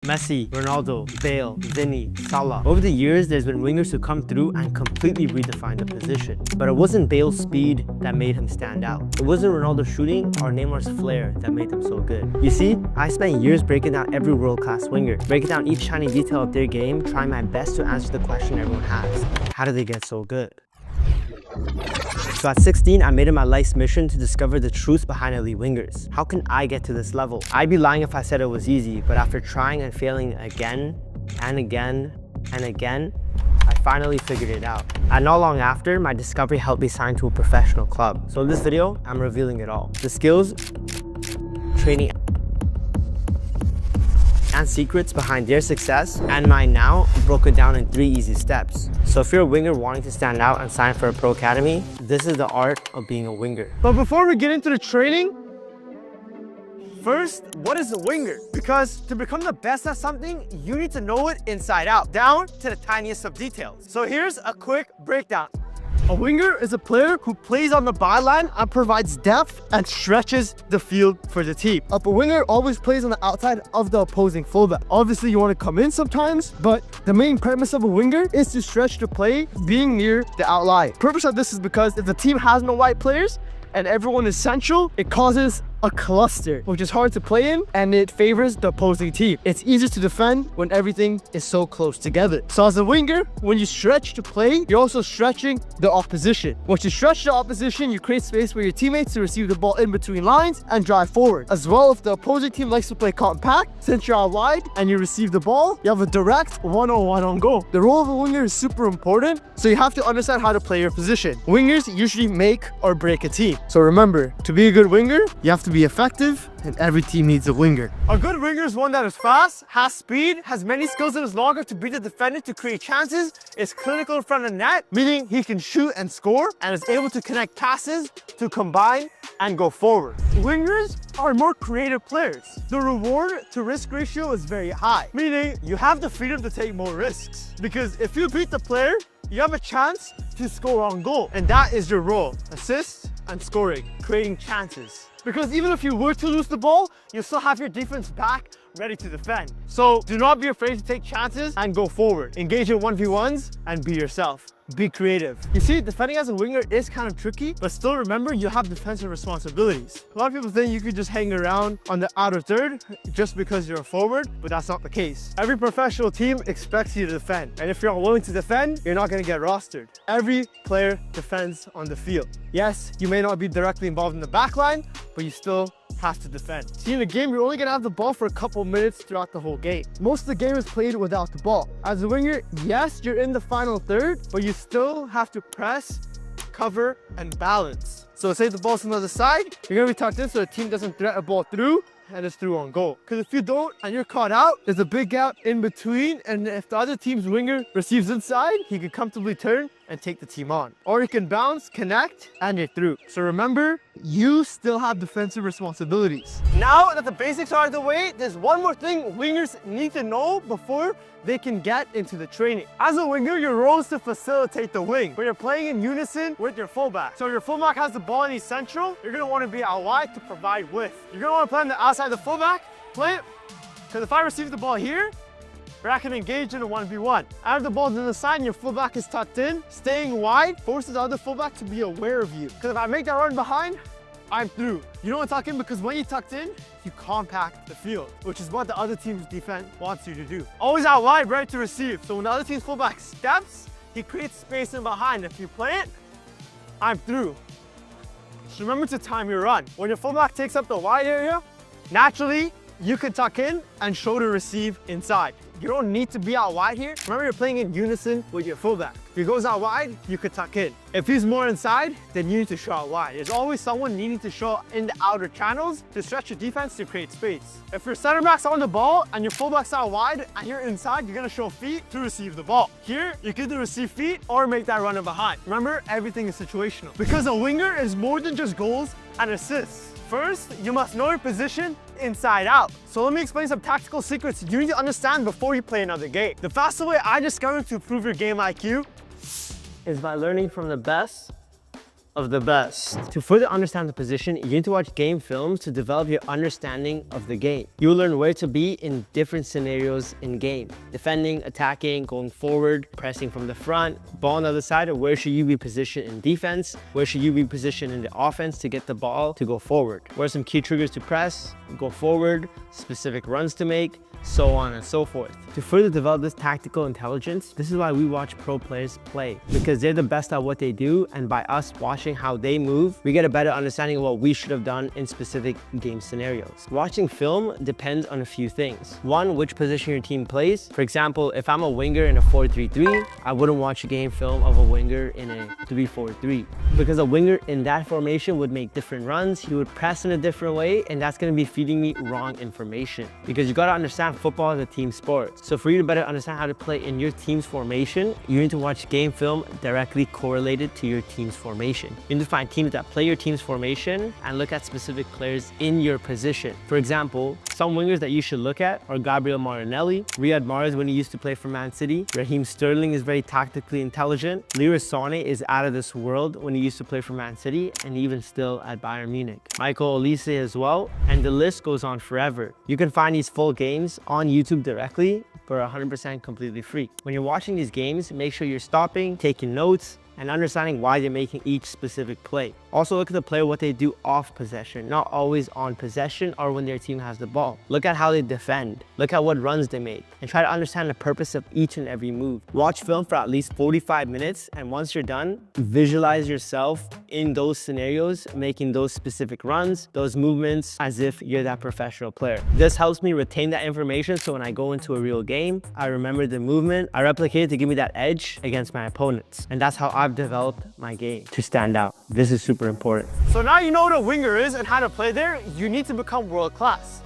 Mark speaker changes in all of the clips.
Speaker 1: Messi, Ronaldo, Bale, Vini, Salah. Over the years, there's been wingers who come through and completely redefine the position. But it wasn't Bale's speed that made him stand out. It wasn't Ronaldo's shooting or Neymar's flair that made them so good. You see, I spent years breaking down every world-class winger, breaking down each tiny detail of their game, trying my best to answer the question everyone has. How do they get so good? So at 16, I made it my life's mission to discover the truth behind elite wingers. How can I get to this level? I'd be lying if I said it was easy, but after trying and failing again and again and again, I finally figured it out. And not long after, my discovery helped me sign to a professional club. So in this video, I'm revealing it all. The skills, training, and secrets behind their success and mine now, broken down in 3 easy steps. So if you're a winger wanting to stand out and sign for a pro academy, this is the art of being a winger. But before we get into the training, first, what is a winger? Because to become the best at something, you need to know it inside out, down to the tiniest of details. So here's a quick breakdown. A winger is a player who plays on the byline and provides depth and stretches the field for the team. A winger always plays on the outside of the opposing fullback. Obviously, you want to come in sometimes, but the main premise of a winger is to stretch the play, being near the outline. The purpose of this is because if the team has no wide players and everyone is central, it causes a cluster, which is hard to play in, and it favors the opposing team. It's easier to defend when everything is so close together. So as a winger, when you stretch to play, you're also stretching the opposition. Once you stretch the opposition, you create space for your teammates to receive the ball in between lines and drive forward. As well, if the opposing team likes to play compact, since you're out wide and you receive the ball, you have a direct one-on-one on goal. The role of a winger is super important, so you have to understand how to play your position. Wingers usually make or break a team. So remember, to be a good winger, you have to be effective, and every team needs a winger. A good winger is one that is fast, has speed, has many skills in his locker to beat the defender to create chances, is clinical in front of the net, meaning he can shoot and score, and is able to connect passes to combine and go forward. Wingers are more creative players. The reward to risk ratio is very high, meaning you have the freedom to take more risks. Because if you beat the player, you have a chance to score on goal, and that is your role: assists and scoring, creating chances. Because even if you were to lose the ball, you still have your defense back, ready to defend. So do not be afraid to take chances and go forward. Engage in 1v1s and be yourself. Be creative. You see, defending as a winger is kind of tricky, but still remember you have defensive responsibilities. A lot of people think you could just hang around on the outer third just because you're a forward, but that's not the case. Every professional team expects you to defend, and if you're unwilling to defend, you're not going to get rostered. Every player defends on the field. Yes, you may not be directly involved in the back line, but you still have to defend. See, in the game, you're only gonna have the ball for a couple minutes throughout the whole game. Most of the game is played without the ball. As a winger, yes, you're in the final third, but you still have to press, cover, and balance. So say the ball's on the other side, you're gonna be tucked in so the team doesn't threat a ball through, and it's through on goal. Because if you don't and you're caught out, there's a big gap in between, and if the other team's winger receives inside, he can comfortably turn and take the team on. Or he can bounce, connect, and you're through. So remember, you still have defensive responsibilities. Now that the basics are out of the way, there's one more thing wingers need to know before they can get into the training. As a winger, your role is to facilitate the wing, but you're playing in unison with your fullback. So if your fullback has the ball and he's central, you're gonna wanna be out wide to provide width. You're gonna wanna play on the outside of the fullback, play it, because if I receive the ball here, I can engage in a 1v1. Out of the ball on the side and your fullback is tucked in, staying wide forces the other fullback to be aware of you. Because if I make that run behind, I'm through. You don't want to tuck in because when you tucked in, you compact the field, which is what the other team's defense wants you to do. Always out wide, ready to receive. So when the other team's fullback steps, he creates space in behind. If you play it, I'm through. So remember to time your run. When your fullback takes up the wide area, naturally, you can tuck in and show to receive inside. You don't need to be out wide here. Remember, you're playing in unison with your fullback. If he goes out wide, you could tuck in. If he's more inside, then you need to show out wide. There's always someone needing to show in the outer channels to stretch your defense to create space. If your center back's on the ball and your fullback's out wide and you're inside, you're gonna show feet to receive the ball. Here, you can either receive feet or make that run in behind. Remember, everything is situational. Because a winger is more than just goals and assists. First, you must know your position inside out. So let me explain some tactical secrets you need to understand before you play another game. The fastest way I discovered to improve your game IQ is by learning from the best of the best. To further understand the position, you need to watch game films to develop your understanding of the game. You'll learn where to be in different scenarios in game. Defending, attacking, going forward, pressing from the front, ball on the other side, or where should you be positioned in defense? Where should you be positioned in the offense to get the ball to go forward? What are some key triggers to press, go forward, specific runs to make, so on and so forth. To further develop this tactical intelligence, this is why we watch pro players play, because they're the best at what they do, and by us watching how they move, we get a better understanding of what we should have done in specific game scenarios. Watching film depends on a few things. One, which position your team plays. For example, if I'm a winger in a 4-3-3, I wouldn't watch a game film of a winger in a 3-4-3, because a winger in that formation would make different runs, he would press in a different way, and that's going to be feeding me wrong information. Because you got to understand football is a team sport. So for you to better understand how to play in your team's formation, you need to watch game film directly correlated to your team's formation. You need to find teams that play your team's formation and look at specific players in your position. For example, some wingers that you should look at are Gabriel Martinelli, Riyad Mahrez when he used to play for Man City, Raheem Sterling is very tactically intelligent, Leroy Sané is out of this world when he used to play for Man City and even still at Bayern Munich. Michael Olise as well, and the list goes on forever. You can find these full games on YouTube directly for 100% completely free. When you're watching these games, make sure you're stopping, taking notes, and understanding why they're making each specific play. Also look at the player, what they do off possession, not always on possession or when their team has the ball. Look at how they defend. Look at what runs they make and try to understand the purpose of each and every move. Watch film for at least 45 minutes, and once you're done, visualize yourself in those scenarios, making those specific runs, those movements as if you're that professional player. This helps me retain that information, so when I go into a real game, I remember the movement, I replicate it to give me that edge against my opponents. And that's how I've developed my game to stand out. This is super important. So now you know what a winger is and how to play there, you need to become world class.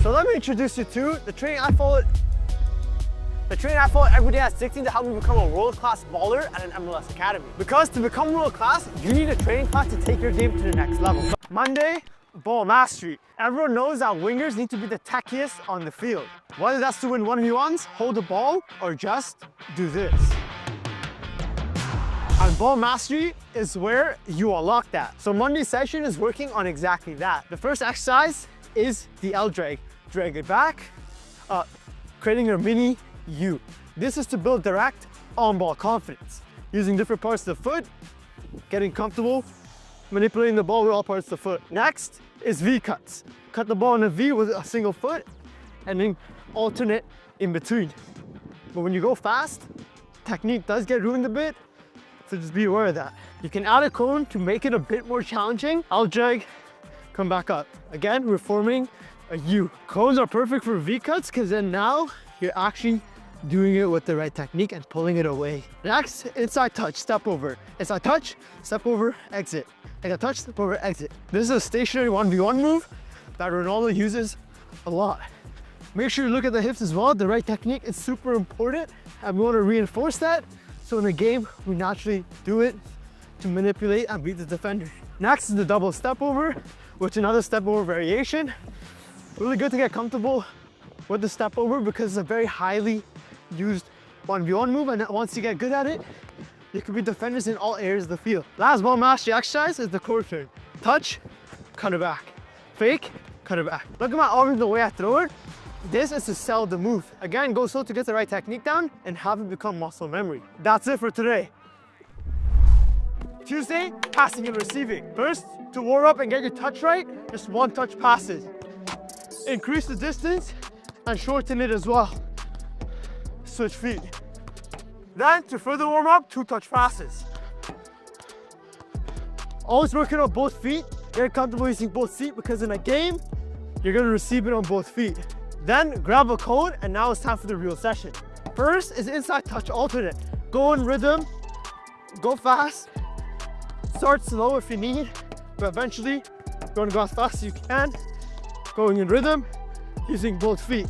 Speaker 1: So let me introduce you to the training I follow. The training I follow every day at 16 to help me become a world-class baller at an MLS academy. Because to become world-class, you need a training class to take your game to the next level. Monday, ball mastery. Everyone knows that wingers need to be the techiest on the field. Whether that's to win 1v1s, hold the ball, or just do this. And ball mastery is where you unlock that. So Monday's session is working on exactly that. The first exercise is the L drag. Drag it back, creating a mini U. This is to build direct on-ball confidence. Using different parts of the foot, getting comfortable, manipulating the ball with all parts of the foot. Next is V cuts. Cut the ball in a V with a single foot and then alternate in between. But when you go fast, technique does get ruined a bit, so just be aware of that. You can add a cone to make it a bit more challenging. I'll drag, come back up. Again, we're forming a U. Cones are perfect for V cuts because then now you're actually doing it with the right technique and pulling it away. Next, inside touch, step over. Inside touch, step over, exit. Inside touch, step over, exit. This is a stationary 1v1 move that Ronaldo uses a lot. Make sure you look at the hips as well. The right technique is super important, and we want to reinforce that. So in the game, we naturally do it to manipulate and beat the defender. Next is the double step over, which is another step over variation. Really good to get comfortable with the step over because it's a very highly used 1v1 move, and once you get good at it, you can beat defenders in all areas of the field. Last ball mastery exercise is the core turn. Touch, cut it back. Fake, cut it back. Look at my arms the way I throw it. This is to sell the move. Again, go slow to get the right technique down and have it become muscle memory. That's it for today. Tuesday, passing and receiving. First, to warm up and get your touch right, just one touch passes. Increase the distance and shorten it as well. Switch feet. Then, to further warm up, 2 touch passes. Always working on both feet. Get comfortable using both feet because in a game, you're gonna receive it on both feet. Then grab a cone, and now it's time for the real session. First is inside touch alternate. Go in rhythm, go fast, start slow if you need, but eventually you're gonna go as fast as you can, going in rhythm, using both feet.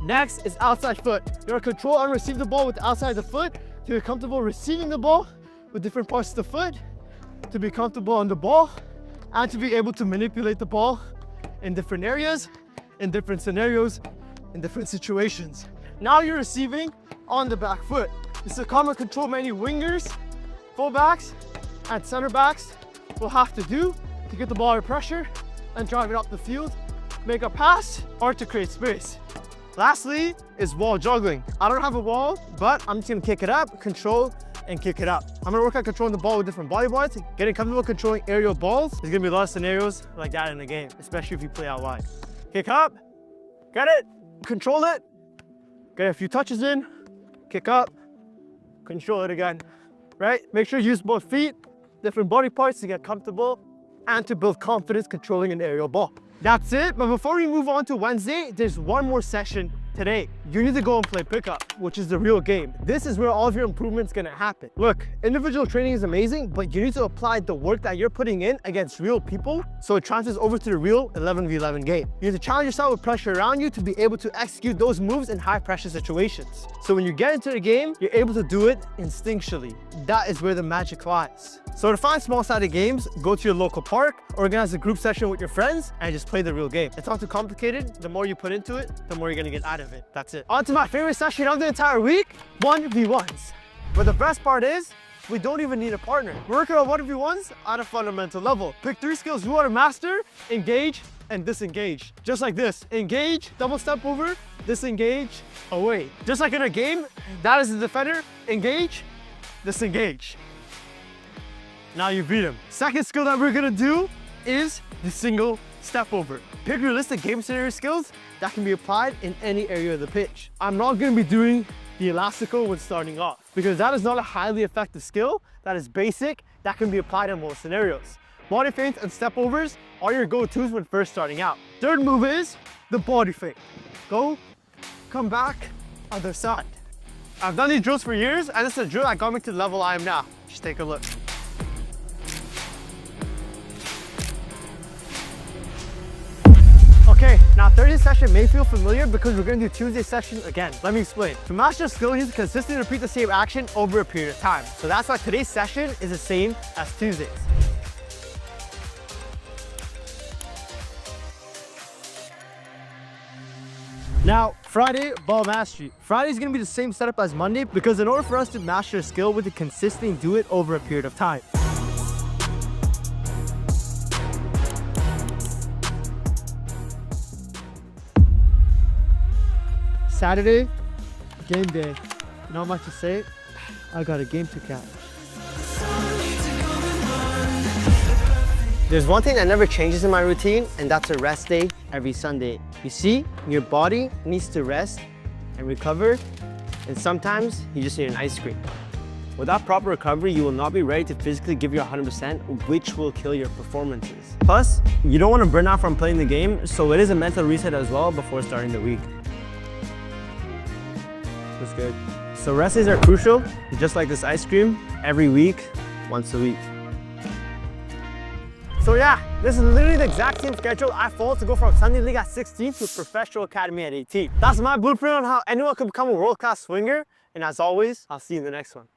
Speaker 1: Next is outside foot. You're gonna control and receive the ball with the outside of the foot to be comfortable receiving the ball with different parts of the foot, to be comfortable on the ball, and to be able to manipulate the ball in different areas, in different scenarios, in different situations. Now you're receiving on the back foot. This is a common control many wingers, fullbacks, and center backs will have to do to get the ball under pressure and drive it up the field, make a pass, or to create space. Lastly is wall juggling. I don't have a wall, but I'm just gonna kick it up, control, and kick it up. I'm gonna work on controlling the ball with different body parts, getting comfortable controlling aerial balls. There's gonna be a lot of scenarios like that in the game, especially if you play out wide. Kick up, get it, control it, get a few touches in, kick up, control it again, right? Make sure you use both feet, different body parts to get comfortable and to build confidence controlling an aerial ball. That's it, but before we move on to Wednesday, there's one more session today. You need to go and play pickup, which is the real game. This is where all of your improvements gonna happen. Look, individual training is amazing, but you need to apply the work that you're putting in against real people so it transfers over to the real 11v11 game. You need to challenge yourself with pressure around you to be able to execute those moves in high pressure situations. So when you get into the game, you're able to do it instinctually. That is where the magic lies. So to find small-sided games, go to your local park, organize a group session with your friends, and just play the real game. It's not too complicated. The more you put into it, the more you're gonna get out of it. That's it. On to my favorite session of the entire week, 1v1s. But the best part is, we don't even need a partner. We're working on 1v1s at a fundamental level. Pick 3 skills you want to master, engage, and disengage. Just like this, engage, double step over, disengage, away. Just like in a game, that is the defender, engage, disengage. Now you beat him. Second skill that we're gonna do is the single step over. Pick realistic game scenario skills that can be applied in any area of the pitch. I'm not gonna be doing the elastical when starting off because that is not a highly effective skill. That is basic, that can be applied in most scenarios. Body feints and step overs are your go-tos when first starting out. Third move is the body feint. Go, come back, other side. I've done these drills for years and it's a drill that got me to the level I am now. Just take a look. Okay, now Thursday session may feel familiar because we're going to do Tuesday session again. Let me explain. To master a skill, you need to consistently repeat the same action over a period of time. So that's why today's session is the same as Tuesday's. Now, Friday, ball mastery. Friday is going to be the same setup as Monday because in order for us to master a skill, we have to consistently do it over a period of time. Saturday, game day. Not much to say. I got a game to catch. There's one thing that never changes in my routine, and that's a rest day every Sunday. You see, your body needs to rest and recover, and sometimes you just need an ice cream. Without proper recovery, you will not be ready to physically give your 100%, which will kill your performances. Plus, you don't want to burn out from playing the game, so it is a mental reset as well before starting the week. That's good. So rest days are crucial, just like this ice cream, every week, once a week. So yeah, this is literally the exact same schedule I followed to go from Sunday League at 16 to Professional Academy at 18. That's my blueprint on how anyone can become a world-class swinger. And as always, I'll see you in the next one.